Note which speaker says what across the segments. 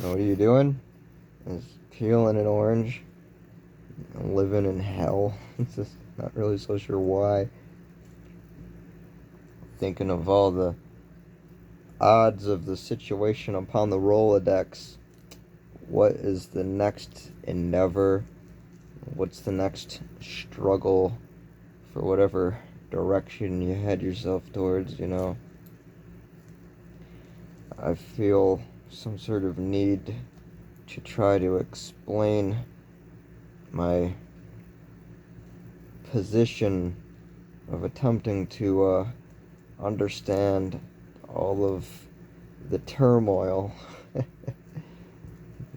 Speaker 1: What are you doing? Is peeling an orange and living in hell. It's just not really so sure why. Thinking of all the odds of the situation upon the Rolodex. What is the next endeavor? What's the next struggle for whatever direction you head yourself towards, I feel some sort of need to try to explain my position of attempting to understand all of the turmoil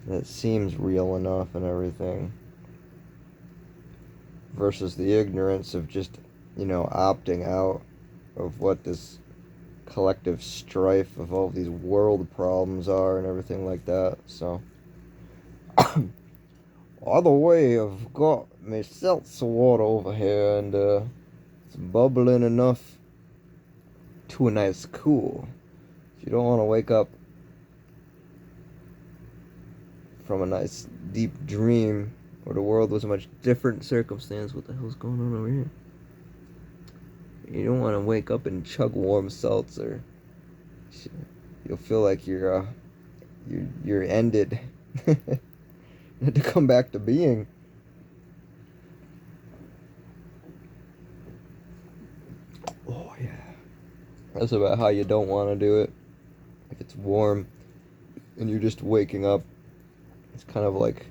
Speaker 1: that seems real enough and everything versus the ignorance of just, opting out of what this collective strife of all these world problems are and everything like that. So, either way, I've got my seltzer water over here, and it's bubbling enough to a nice cool. If you don't want to wake up from a nice deep dream where the world was a much different circumstance, what the hell's going on over here? You don't want to wake up and chug warm seltzer. You'll feel like you're ended. To come back to being. Oh yeah. That's about how you don't want to do it. If it's warm and you're just waking up, it's kind of like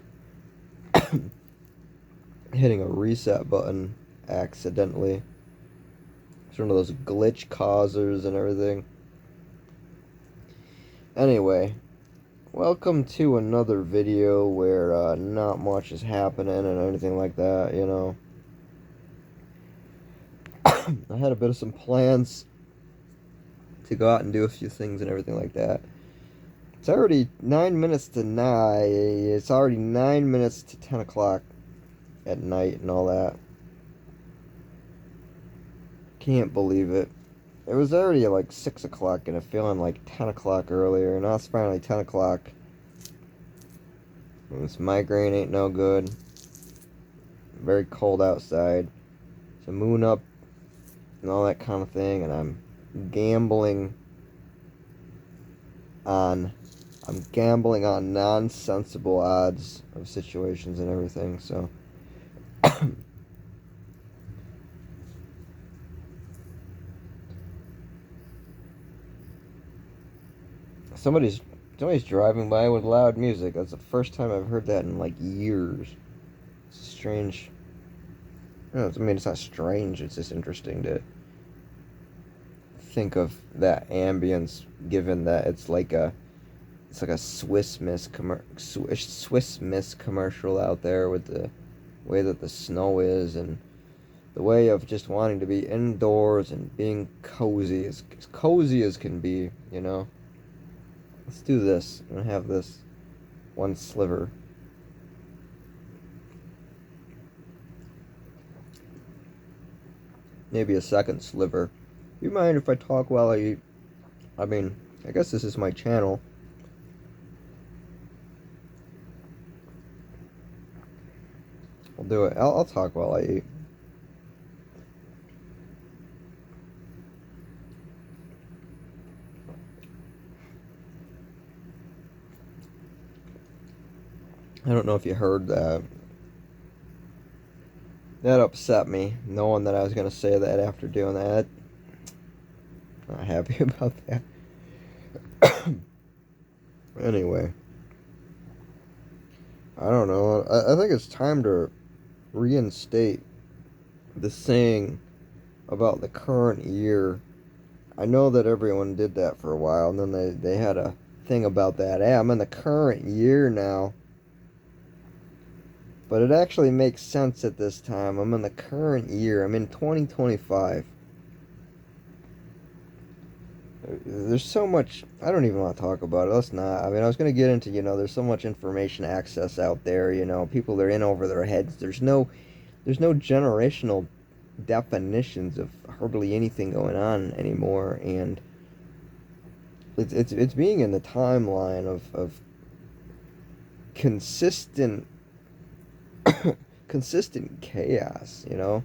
Speaker 1: hitting a reset button accidentally. It's one of those glitch causers and everything. Anyway, welcome to another video where not much is happening and anything like that, I had a bit of some plans to go out and do a few things and everything like that. It's already 9 minutes to 9. It's already 9 minutes to 10 o'clock at night and all that. Can't believe it. It was already like 6 o'clock and it feeling like 10 o'clock earlier. Now it's finally 10 o'clock. And this migraine ain't no good. Very cold outside. It's a moon up and all that kind of thing. And I'm gambling on nonsensible odds of situations and everything. So somebody's driving by with loud music. That's the first time I've heard that in like years. It's strange. I mean, it's not strange. It's just interesting to think of that ambience, given that it's like a Swiss Miss commercial out there with the way that the snow is and the way of just wanting to be indoors and being cozy, as cozy as can be, Let's do this. I'm gonna have this one sliver. Maybe a second sliver. You mind if I talk while I eat? I mean, I guess this is my channel. I'll do it. I'll talk while I eat. I don't know if you heard that. That upset me, knowing that I was going to say that after doing that. Not happy about that. Anyway. I don't know. I think it's time to reinstate the saying about the current year. I know that everyone did that for a while, and then they had a thing about that. Hey, I'm in the current year now. But it actually makes sense at this time. I'm in the current year. I'm in 2025. There's so much. I don't even want to talk about it. Let's not. I mean, I was going to get into, there's so much information access out there. People are in over their heads. There's no generational definitions of hardly anything going on anymore. And it's being in the timeline of consistent consistent chaos, you know?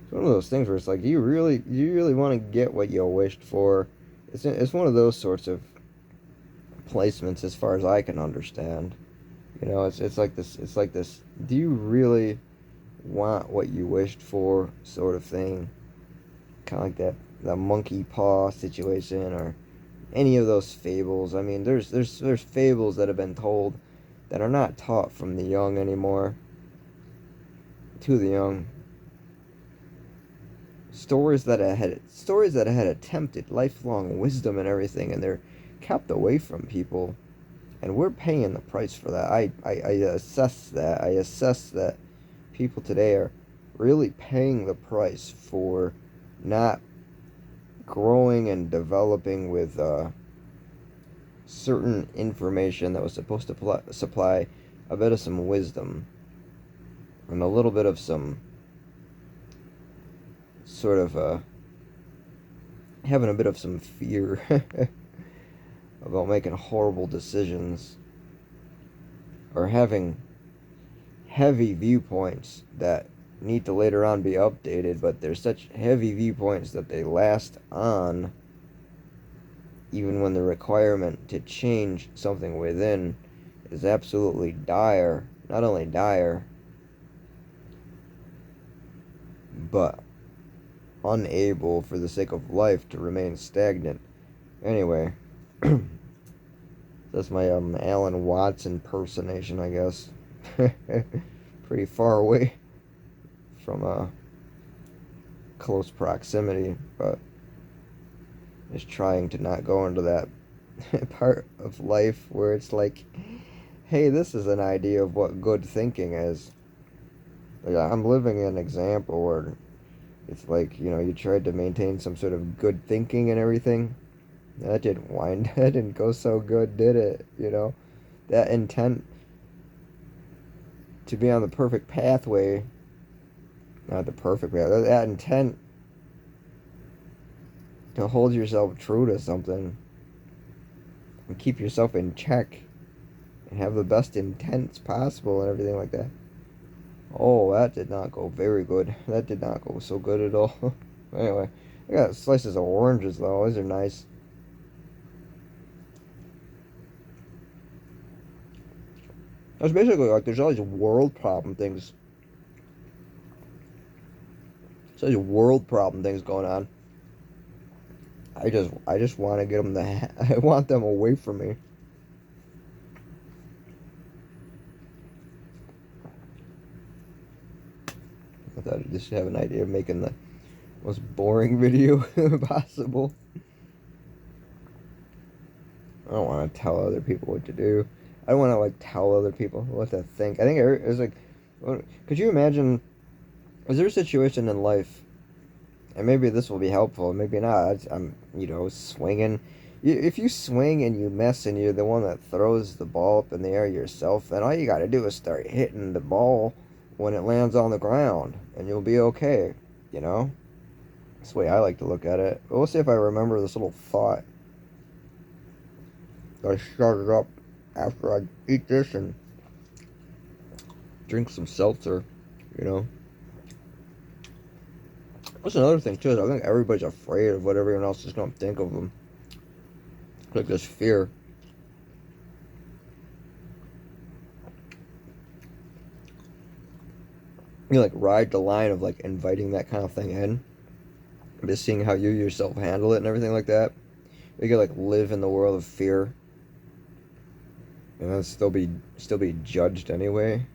Speaker 1: It's one of those things where it's like, do you really want to get what you wished for? It's one of those sorts of placements as far as I can understand. You know, it's like this do you really want what you wished for sort of thing? Kind of like that monkey paw situation or any of those fables. I mean, there's fables that have been told that are not taught from the young anymore to the young. Stories that had attempted lifelong wisdom and everything, and they're kept away from people, and we're paying the price for that. I assess that. I assess that people today are really paying the price for not growing and developing with certain information that was supposed to supply a bit of some wisdom and a little bit of some sort of having a bit of some fear about making horrible decisions or having heavy viewpoints that need to later on be updated, but they're such heavy viewpoints that they last on even when the requirement to change something within is absolutely dire. Not only dire, but unable for the sake of life to remain stagnant. Anyway, that's my Alan Watts impersonation, I guess. Pretty far away from close proximity, but is trying to not go into that part of life where it's like, hey, this is an idea of what good thinking is. Like, I'm living an example where it's like, you know, you tried to maintain some sort of good thinking and everything. That didn't go so good, did it? You know, that intent to be on the perfect pathway, not the perfect path, that intent to hold yourself true to something and keep yourself in check and have the best intents possible and everything like that. Oh, that did not go very good. That did not go so good at all. Anyway, I got slices of oranges though. Those are nice. It's basically like there's all these world problem things. So these world problem things going on. I just want to get them I want them away from me. I thought I just have an idea of making the most boring video possible. I don't want to tell other people what to do. I don't want to like tell other people what to think. I think it's like, could you imagine? Is there a situation in life, and maybe this will be helpful, maybe not. I'm swinging. If you swing and you miss and you're the one that throws the ball up in the air yourself, then all you got to do is start hitting the ball when it lands on the ground, and you'll be okay. You know, that's the way I like to look at it. But we'll see if I remember this little thought I started up after I eat this and drink some seltzer, you know. That's another thing too, is I think everybody's afraid of what everyone else is going to think of them. Like this fear. You like ride the line of like inviting that kind of thing in. Just seeing how you yourself handle it and everything like that. You can like live in the world of fear. And then still be judged anyway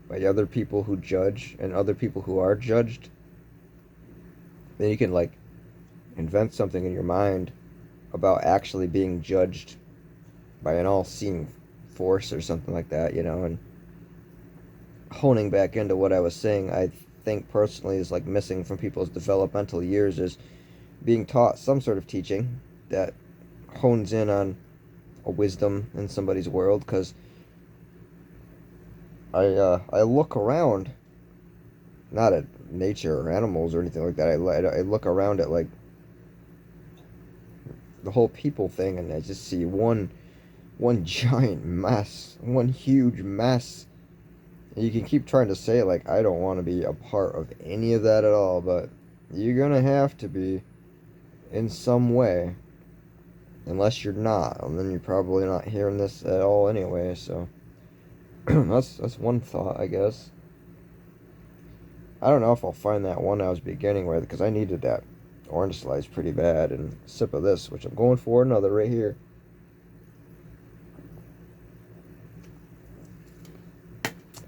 Speaker 1: by other people who judge and other people who are judged. Then you can like invent something in your mind about actually being judged by an all-seeing force or something like that, you know. And honing back into what I was saying, I think personally is like missing from people's developmental years is being taught some sort of teaching that hones in on a wisdom in somebody's world, because I look around, not at nature or animals or anything like that. I look around at like the whole people thing, and I just see one one giant mess, one huge mess. You can keep trying to say, like, I don't want to be a part of any of that at all, but you're gonna have to be in some way. Unless you're not, and then you're probably not hearing this at all anyway, so that's one thought, I guess. I don't know if I'll find that one I was beginning with, because I needed that orange slice pretty bad, and a sip of this, which I'm going for another right here.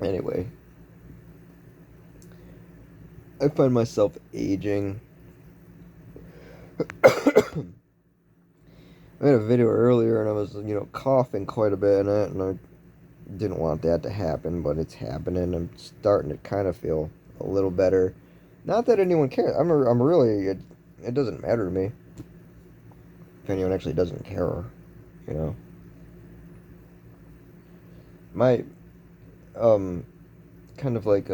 Speaker 1: Anyway, I find myself aging. I made a video earlier and I was, coughing quite a bit in it, and I didn't want that to happen, but it's happening. I'm starting to kind of feel a little better. Not that anyone cares. I'm really, it doesn't matter to me. If anyone actually doesn't care, you know. My, kind of like,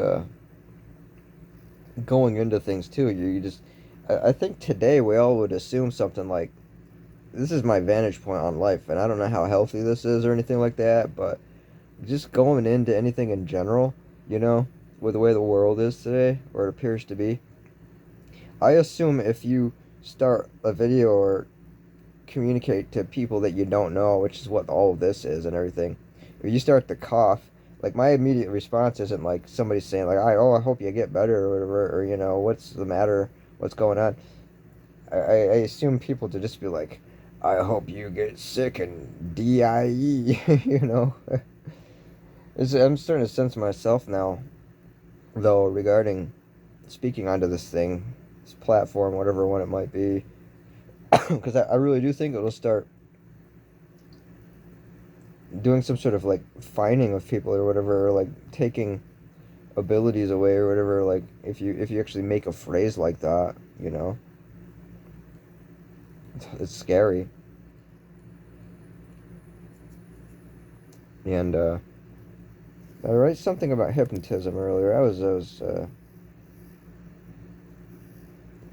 Speaker 1: going into things too, you just, I think today we all would assume something like, this is my vantage point on life, and I don't know how healthy this is or anything like that, but just going into anything in general, with the way the world is today, or it appears to be, I assume if you start a video or communicate to people that you don't know, which is what all of this is and everything, if you start to cough, like, my immediate response isn't like somebody saying, like, I hope you get better, or whatever, or, what's the matter, what's going on. I assume people to just be like, I hope you get sick and die, I'm starting to sense myself now, though, regarding speaking onto this thing, this platform, whatever one it might be, because I really do think it'll start doing some sort of, like, fining of people or whatever, or, like, taking abilities away or whatever, like, if you actually make a phrase like that, it's scary. And I wrote something about hypnotism earlier. I was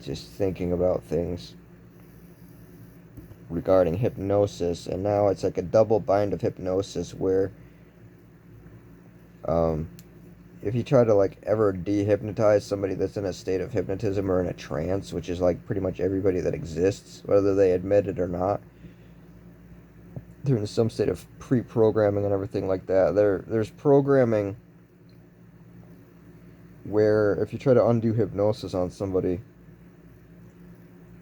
Speaker 1: just thinking about things regarding hypnosis, and now it's like a double bind of hypnosis where if you try to, like, ever dehypnotize somebody that's in a state of hypnotism or in a trance, which is like pretty much everybody that exists, whether they admit it or not, they're in some state of pre-programming and everything like that. There's programming where if you try to undo hypnosis on somebody,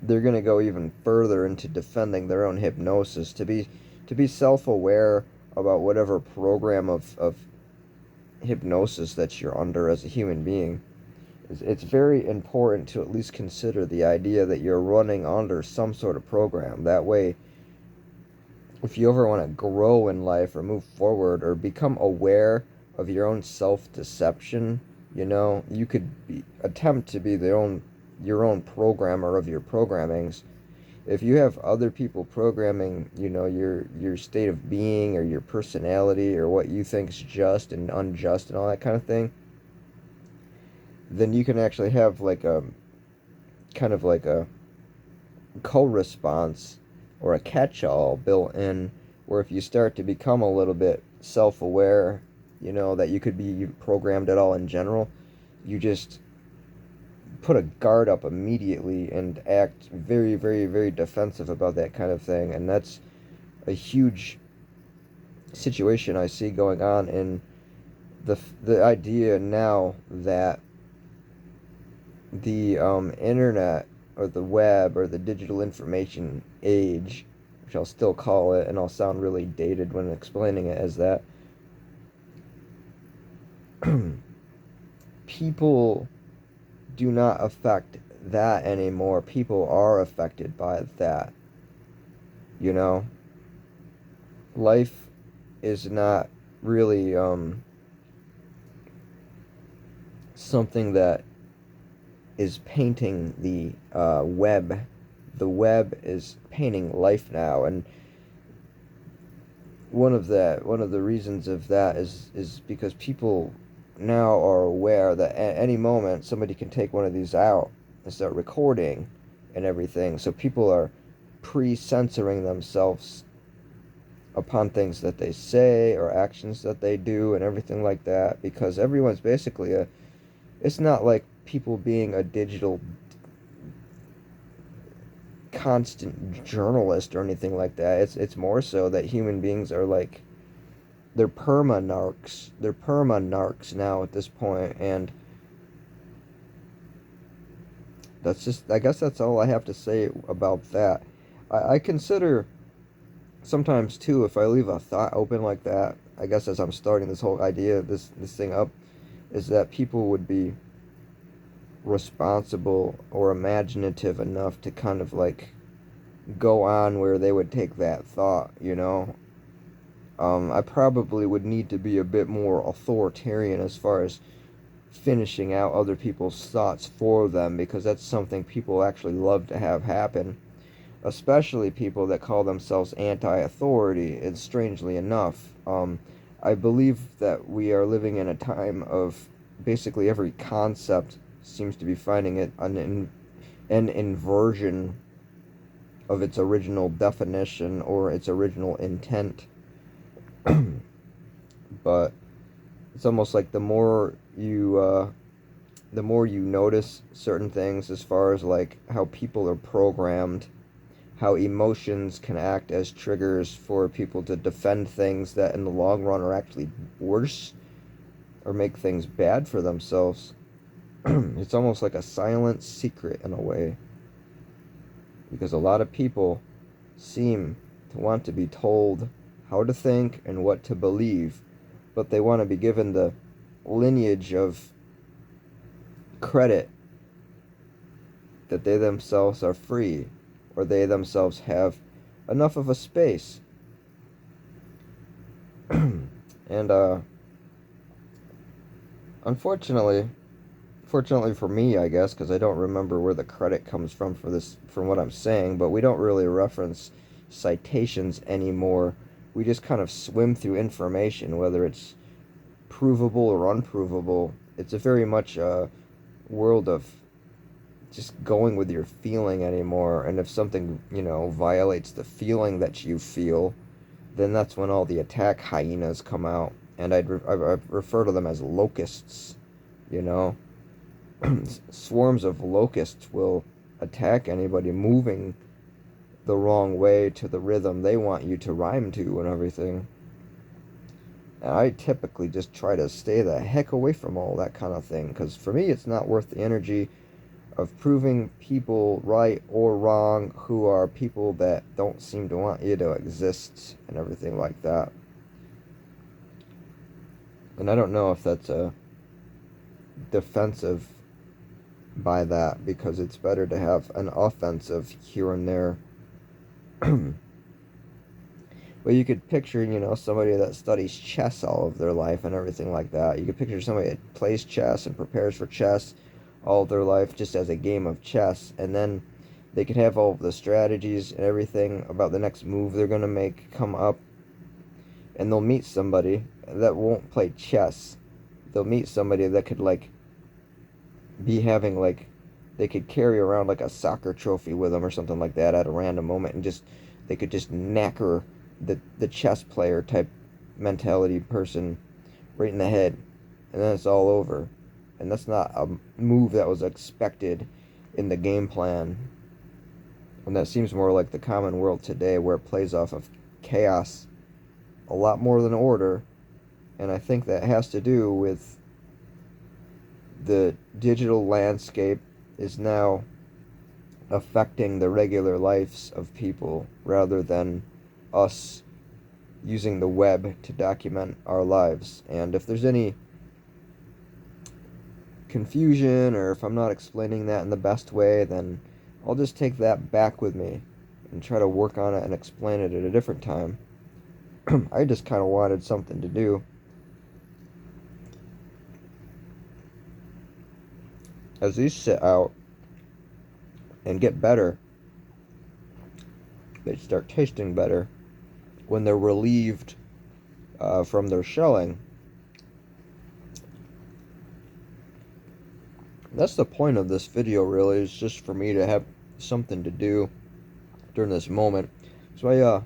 Speaker 1: they're going to go even further into defending their own hypnosis, to be self-aware about whatever program of hypnosis that you're under as a human being. It's very important to at least consider the idea that you're running under some sort of program. That way, if you ever want to grow in life or move forward or become aware of your own self-deception, you could attempt to be your own programmer of your programmings. If you have other people programming, your state of being or your personality or what you think's just and unjust and all that kind of thing, then you can actually have like a kind of like a co-response or a catch-all built in, where if you start to become a little bit self-aware, that you could be programmed at all in general, you just put a guard up immediately and act very, very, very defensive about that kind of thing. And that's a huge situation I see going on in the idea now that the internet or the web or the digital information age, which I'll still call it, and I'll sound really dated when explaining it as that, people do not affect that anymore. People are affected by that. Life is not really something that is painting the web. The web is painting life now, and one of the reasons of that is because people now are aware that at any moment somebody can take one of these out and start recording and everything. So people are pre-censoring themselves upon things that they say or actions that they do and everything like that, because everyone's basically it's not like people being a digital constant journalist or anything like that. It's more so that human beings are like, they're perma-narcs. They're perma-narcs now at this point, and that's just, I guess that's all I have to say about that. I consider sometimes too, if I leave a thought open like that, I guess as I'm starting this whole idea, this thing up, is that people would be responsible or imaginative enough to kind of like go on where they would take that thought, you know? I probably would need to be a bit more authoritarian as far as finishing out other people's thoughts for them, because that's something people actually love to have happen, especially people that call themselves anti-authority. And strangely enough, I believe that we are living in a time of basically every concept seems to be finding it an inversion of its original definition or its original intent. But it's almost like the more you notice certain things, as far as like how people are programmed, how emotions can act as triggers for people to defend things that in the long run are actually worse or make things bad for themselves. It's almost like a silent secret in a way, because a lot of people seem to want to be told how to think and what to believe, but they want to be given the lineage of credit that they themselves are free, or they themselves have enough of a space. And unfortunately, fortunately for me, I guess, because I don't remember where the credit comes from for this, from what I'm saying, but we don't really reference citations anymore. We just kind of swim through information, whether it's provable or unprovable. It's a very much a world of just going with your feeling anymore. And if something, you know, violates the feeling that you feel, then that's when all the attack hyenas come out. And I refer to them as locusts, you know. Swarms of locusts will attack anybody moving the wrong way to the rhythm they want you to rhyme to and everything. And I typically just try to stay the heck away from all that kind of thing, because for me it's not worth the energy of proving people right or wrong who are people that don't seem to want you to exist and everything like that. And I don't know if that's a defensive by that, because it's better to have an offensive here and there. But you could picture, you know, somebody that studies chess all of their life and everything like that. You could picture somebody that plays chess and prepares for chess all of their life just as a game of chess, and then they could have all of the strategies and everything about the next move they're going to make come up, and they'll meet somebody that won't play chess. They'll meet somebody that could like be having like, they could carry around like a soccer trophy with them or something like that at a random moment, and just they could just knacker the chess player type mentality person right in the head, and then it's all over. And that's not a move that was expected in the game plan. And that seems more like the common world today, where it plays off of chaos a lot more than order. And I think that has to do with the digital landscape is now affecting the regular lives of people, rather than us using the web to document our lives. And if there's any confusion, or if I'm not explaining that in the best way, then I'll just take that back with me and try to work on it and explain it at a different time. I just kind of wanted something to do. As these sit out and get better, they start tasting better when they're relieved from their shelling. That's the point of this video, really, is just for me to have something to do during this moment. So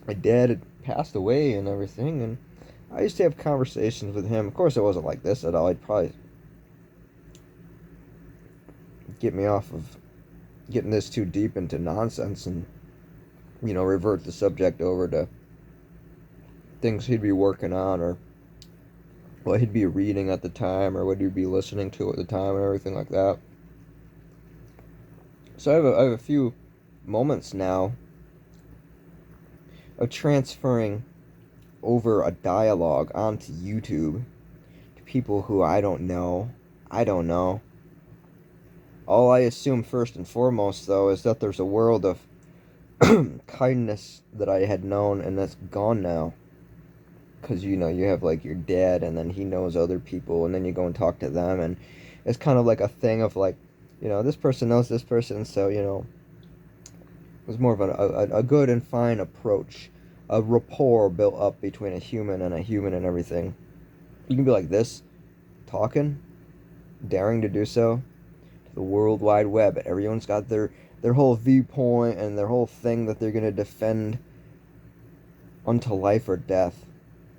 Speaker 1: I my dad had passed away and everything, and I used to have conversations with him. Of course, it wasn't like this at all. He'd probably get me off of getting this too deep into nonsense and, revert the subject over to things he'd be working on or what he'd be reading at the time or what he'd be listening to at the time and everything like that. So I have a few moments now of transferring over a dialogue onto YouTube to people who I don't know. I don't know. All I assume first and foremost, though, is that there's a world of kindness that I had known and that's gone now. Because, you have like your dad and then he knows other people and then you go and talk to them. And it's kind of like a thing of like, this person knows this person. So, it was more of a good and fine approach. A rapport built up between a human and everything. You can be like this, talking, daring to do so, to the World Wide Web. Everyone's got their whole viewpoint and their whole thing that they're going to defend until life or death,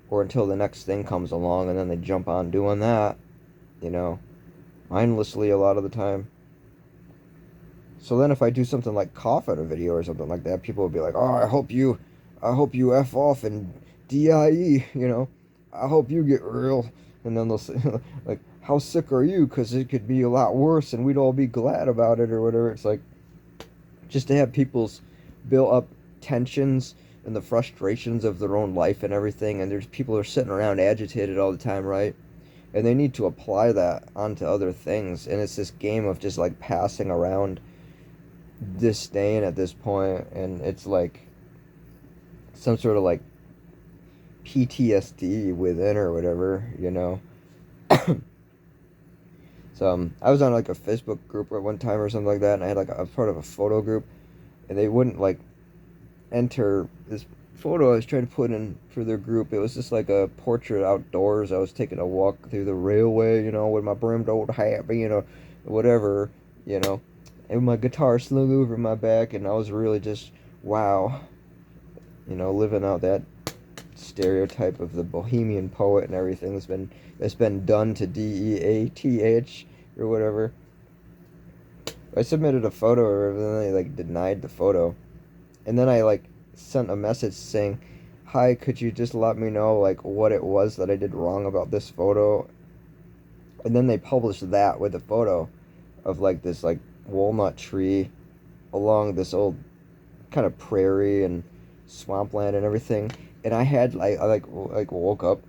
Speaker 1: or until the next thing comes along, and then they jump on doing that, mindlessly a lot of the time. So then if I do something like cough at a video or something like that, people will be like, oh, I hope you F off and DIE, I hope you get real. And then they'll say, like, how sick are you? Because it could be a lot worse and we'd all be glad about it or whatever. It's like, just to have people's built up tensions and the frustrations of their own life and everything. And there's people who are sitting around agitated all the time, right? And they need to apply that onto other things. And it's this game of just like passing around disdain at this point, and it's like some sort of like PTSD within or whatever. So I was on like a Facebook group at one time or something like that, and I had like a part of a photo group, and they wouldn't like enter this photo I was trying to put in for their group. It was just like a portrait outdoors. I was taking a walk through the railway, with my brimmed old hat, whatever, and my guitar slung over my back, and I was really just, wow, living out that stereotype of the bohemian poet and everything that's been done to DEATH or whatever. I submitted a photo, and then they like denied the photo, and then I like sent a message saying, hi, could you just let me know like what it was that I did wrong about this photo? And then they published that with a photo of like this like walnut tree along this old kind of prairie and swampland and everything. And I had I woke up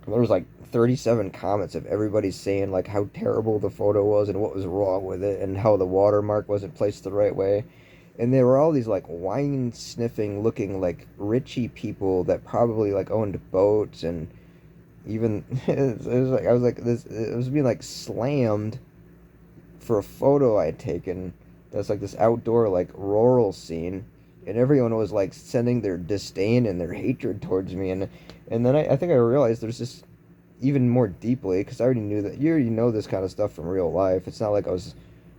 Speaker 1: and there was like 37 comments of everybody saying like how terrible the photo was and what was wrong with it and how the watermark wasn't placed the right way. And there were all these like wine sniffing looking like richy people that probably like owned boats, and even it was like I was like this, it was being like slammed for a photo I had taken that's like this outdoor like rural scene, and everyone was like sending their disdain and their hatred towards me. And then I think I realized there's this even more deeply, because I already knew that you already know this kind of stuff from real life. It's not like I was,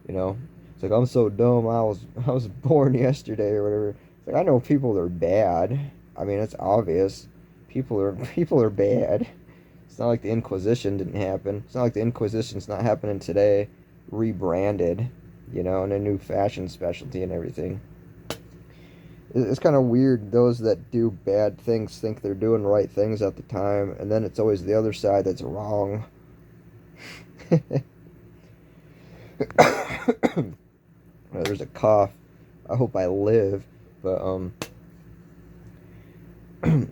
Speaker 1: it's like I'm so dumb, I was born yesterday or whatever. It's like I know people are bad. I mean, it's obvious. People are bad. It's not like the Inquisition didn't happen. It's not like the Inquisition's not happening today, rebranded, in a new fashion specialty and everything. It's kind of weird. Those that do bad things think they're doing right things at the time, and then it's always the other side that's wrong. There's a cough. I hope I live, but and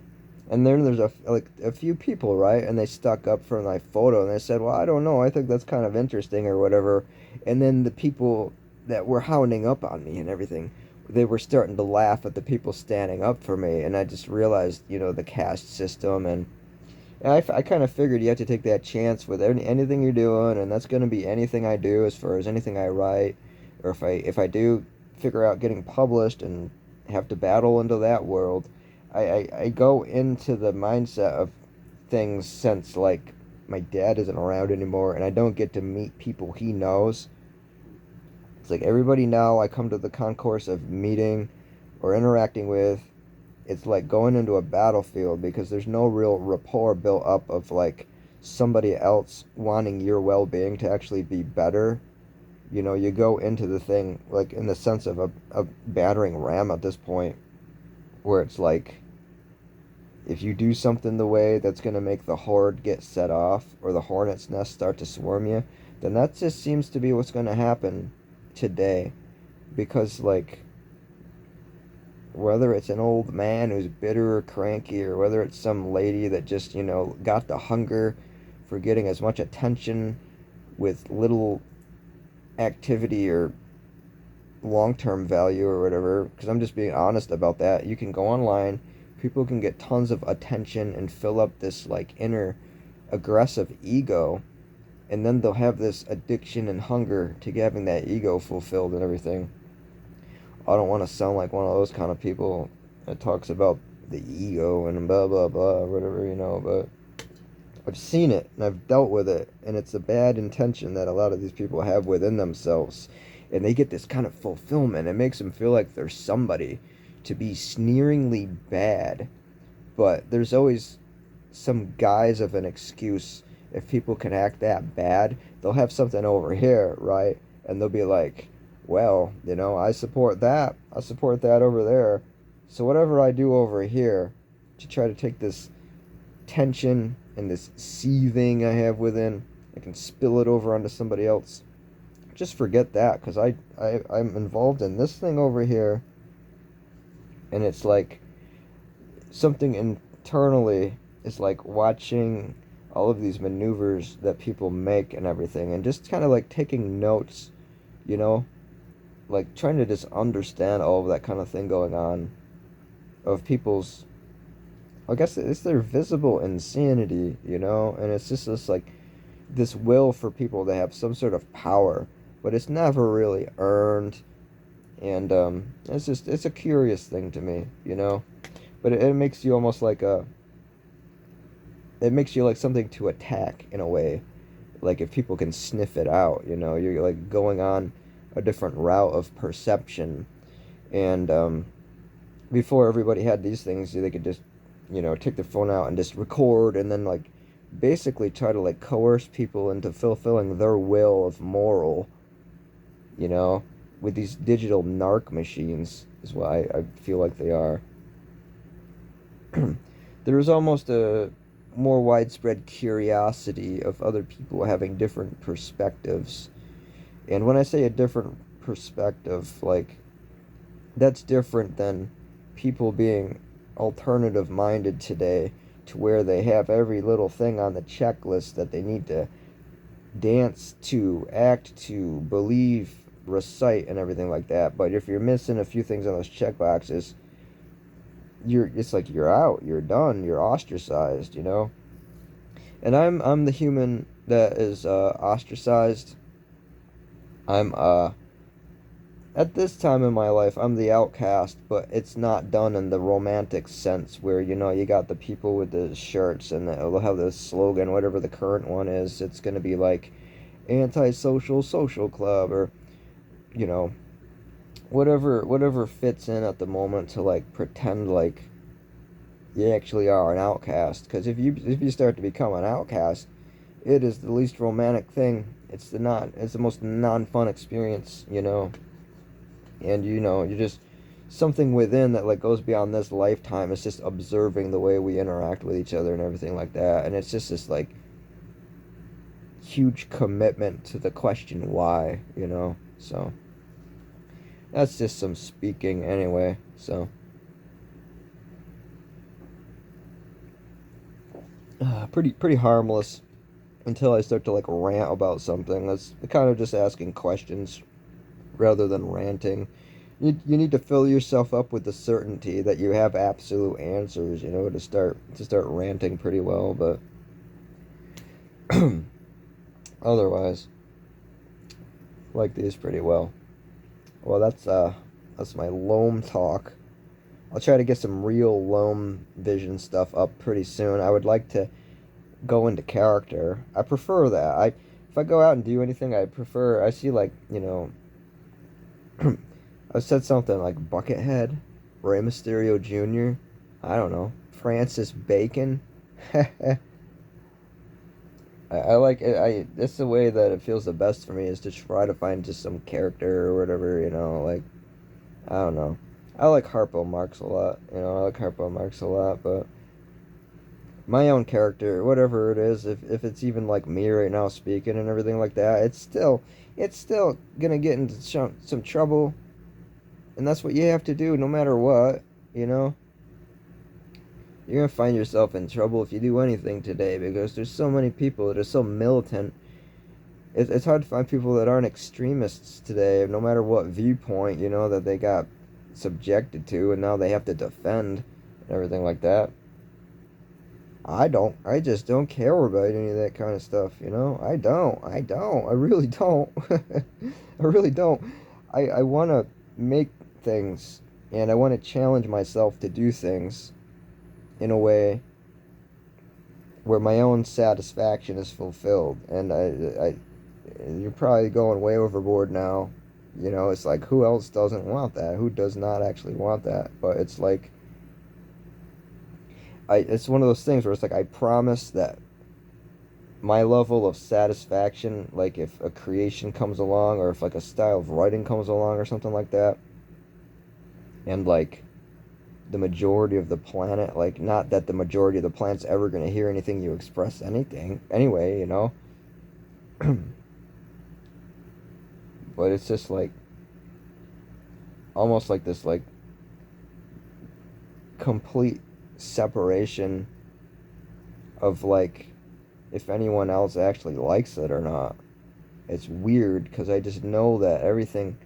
Speaker 1: then there's a few people, right? And they stuck up for my photo, and they said, well, I don't know, I think that's kind of interesting or whatever. And then the people that were hounding up on me and everything, they were starting to laugh at the people standing up for me. And I just realized, the caste system. And I kind of figured you have to take that chance with anything you're doing, and that's going to be anything I do as far as anything I write. Or if I do figure out getting published and have to battle into that world, I go into the mindset of things since, like, my dad isn't around anymore and I don't get to meet people he knows. It's like everybody now I come to the concourse of meeting or interacting with it's like going into a battlefield because there's no real rapport built up of like somebody else wanting your well-being to actually be better. You know, you go into the thing like in the sense of a battering ram at this point, where it's like if you do something the way that's going to make the horde get set off or the hornet's nest start to swarm you, then that just seems to be what's going to happen today. Because, like, whether it's an old man who's bitter or cranky, or whether it's some lady that just, got the hunger for getting as much attention with little activity or long-term value or whatever, because I'm just being honest about that. You can go online, people can get tons of attention and fill up this like inner aggressive ego, and then they'll have this addiction and hunger to having that ego fulfilled and everything. I don't want to sound like one of those kind of people that talks about the ego and blah blah blah or whatever, but I've seen it and I've dealt with it, and it's a bad intention that a lot of these people have within themselves, and they get this kind of fulfillment. It makes them feel like they're somebody, to be sneeringly bad, but there's always some guise of an excuse. If people can act that bad, they'll have something over here, right? And they'll be like, well, I support that. I support that over there. So whatever I do over here to try to take this tension and this seething I have within, I can spill it over onto somebody else. Just forget that, because I'm involved in this thing over here, and it's like something internally is like watching all of these maneuvers that people make and everything, and just kind of like taking notes, you know, like trying to just understand all of that kind of thing going on, of people's, I guess it's their visible insanity, and it's just this like this will for people to have some sort of power, but it's never really earned, and it's a curious thing to me, but it makes you almost like it makes you like something to attack in a way, like if people can sniff it out, you're like going on a different route of perception, and before everybody had these things, they could just take their phone out and just record, and then like basically try to like coerce people into fulfilling their will of moral, with these digital narc machines is what I feel like they are. There is almost a more widespread curiosity of other people having different perspectives. And when I say a different perspective, like, that's different than people being alternative minded today, to where they have every little thing on the checklist that they need to dance to, act to, believe, recite, and everything like that. But if you're missing a few things on those check boxes, it's like you're out, you're done, you're ostracized, And I'm the human that is ostracized. I'm at this time in my life, I'm the outcast, but it's not done in the romantic sense where, you got the people with the shirts and they'll have the slogan, whatever the current one is. It's going to be like anti-social social club, or, whatever fits in at the moment to like pretend like you actually are an outcast. Because if you start to become an outcast, it is the least romantic thing. It's the most non-fun experience, and you're just something within that like goes beyond this lifetime. It's just observing the way we interact with each other and everything like that, and it's just this like huge commitment to the question why, so that's just some speaking anyway. So pretty harmless until I start to like rant about something. That's kind of just asking questions rather than ranting. You need to fill yourself up with the certainty that you have absolute answers, to start ranting pretty well. But otherwise, I like these pretty well. Well, that's my loam talk. I'll try to get some real loam vision stuff up pretty soon. I would like to go into character. I prefer that. If I go out and do anything, I see like, I said something like Buckethead, Rey Mysterio Jr., I don't know, Francis Bacon. I like it. That's the way that it feels the best for me, is to try to find just some character or whatever, you know, like, I don't know. I like Harpo Marx a lot, you know, I like Harpo Marx a lot, but my own character, whatever it is, if it's even like me right now speaking and everything like that, it's still gonna get into some trouble, and that's what you have to do no matter what, you know. You're gonna find yourself in trouble if you do anything today, because there's so many people that are so militant. It's hard to find people that aren't extremists today, no matter what viewpoint, you know, that they got subjected to, and now they have to defend and everything like that. I just don't care about any of that kind of stuff, you know? I really don't. I really don't. I want to make things, and I want to challenge myself to do things in a way where my own satisfaction is fulfilled. And you're probably going way overboard now. You know, it's like, who else doesn't want that? Who does not actually want that? But it's like, it's one of those things where it's like, I promise that my level of satisfaction, like if a creation comes along, or if like a style of writing comes along or something like that, and like the majority of the planet, like, not that the majority of the planet's ever going to hear anything you express anything anyway, you know. But it's just like, almost like this, like, complete separation of, like, if anyone else actually likes it or not. It's weird, because I just know that everything,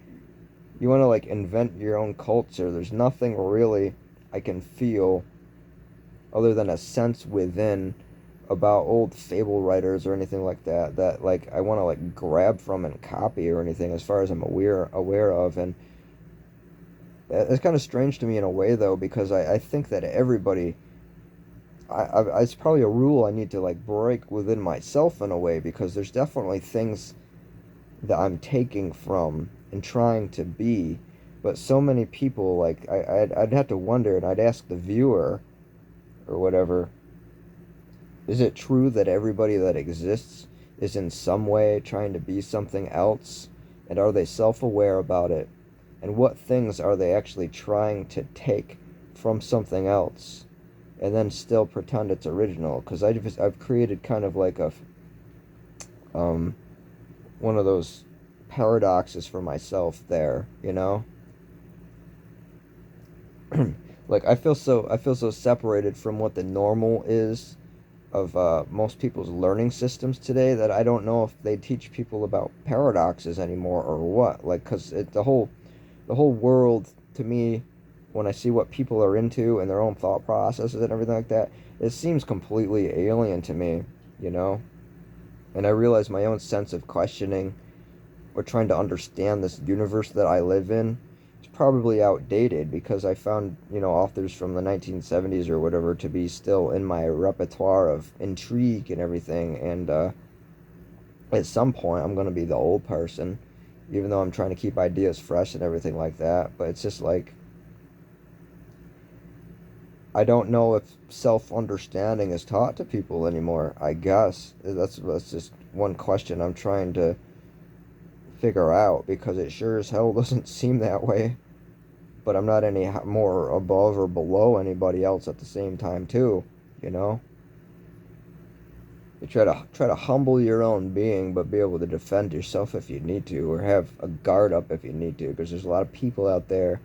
Speaker 1: you want to like invent your own culture, there's nothing really I can feel other than a sense within about old fable writers or anything like that, that like I want to like grab from and copy or anything, as far as I'm aware of. And it's kind of strange to me in a way, though, because I think that everybody, it's probably a rule I need to like break within myself in a way, because there's definitely things that I'm taking from and trying to be, but so many people, like, I'd have to wonder, and I'd ask the viewer or whatever, is it true that everybody that exists is in some way trying to be something else, and are they self-aware about it, and what things are they actually trying to take from something else and then still pretend it's original? Because I've created kind of like a um one of those paradoxes for myself there, you know. Like, I feel so separated from what the normal is of most people's learning systems today, that I don't know if they teach people about paradoxes anymore or what. Like, because the whole world, to me, when I see what people are into and their own thought processes and everything like that, it seems completely alien to me, you know. And I realize my own sense of questioning or trying to understand this universe that I live in is probably outdated, because I found, you know, authors from the 1970s or whatever to be still in my repertoire of intrigue and everything. And at some point, I'm going to be the old person, even though I'm trying to keep ideas fresh and everything like that. But it's just like, I don't know if self-understanding is taught to people anymore. I guess that's just one question I'm trying to figure out, because it sure as hell doesn't seem that way. But I'm not any more above or below anybody else at the same time, too, you know. You try to humble your own being, but be able to defend yourself if you need to, or have a guard up if you need to, because there's a lot of people out there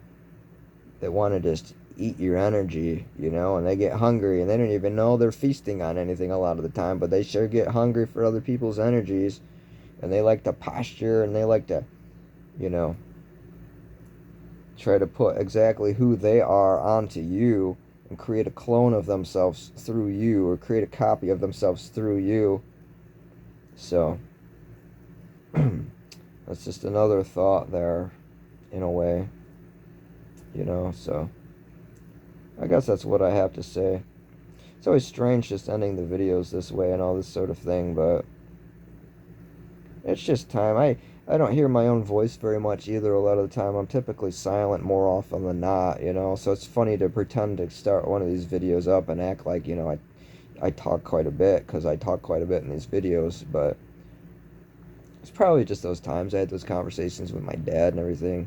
Speaker 1: that want to just eat your energy, you know, and they get hungry, and they don't even know they're feasting on anything a lot of the time, but they sure get hungry for other people's energies, and they like to posture, and they like to, you know, try to put exactly who they are onto you, and create a clone of themselves through you, or create a copy of themselves through you. So that's just another thought there, in a way, you know. So I guess that's what I have to say. It's always strange just ending the videos this way and all this sort of thing, but it's just time. I don't hear my own voice very much either a lot of the time. I'm typically silent more often than not, you know, so it's funny to pretend to start one of these videos up and act like, you know, I talk quite a bit, because I talk quite a bit in these videos, but it's probably just those times I had those conversations with my dad and everything.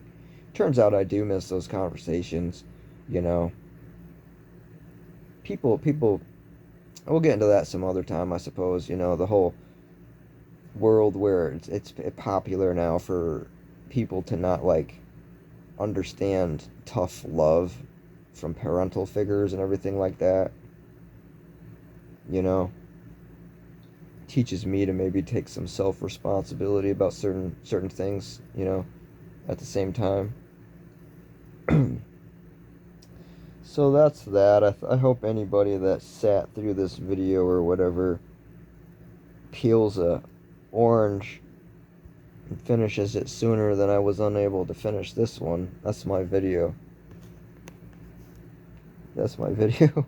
Speaker 1: Turns out I do miss those conversations, you know. People, we'll get into that some other time, I suppose, you know, the whole world where it's popular now for people to not, like, understand tough love from parental figures and everything like that, you know. Teaches me to maybe take some self-responsibility about certain things, you know, at the same time. So that's that. I hope anybody that sat through this video or whatever peels a orange and finishes it sooner than I was unable to finish this one. That's my video. That's my video.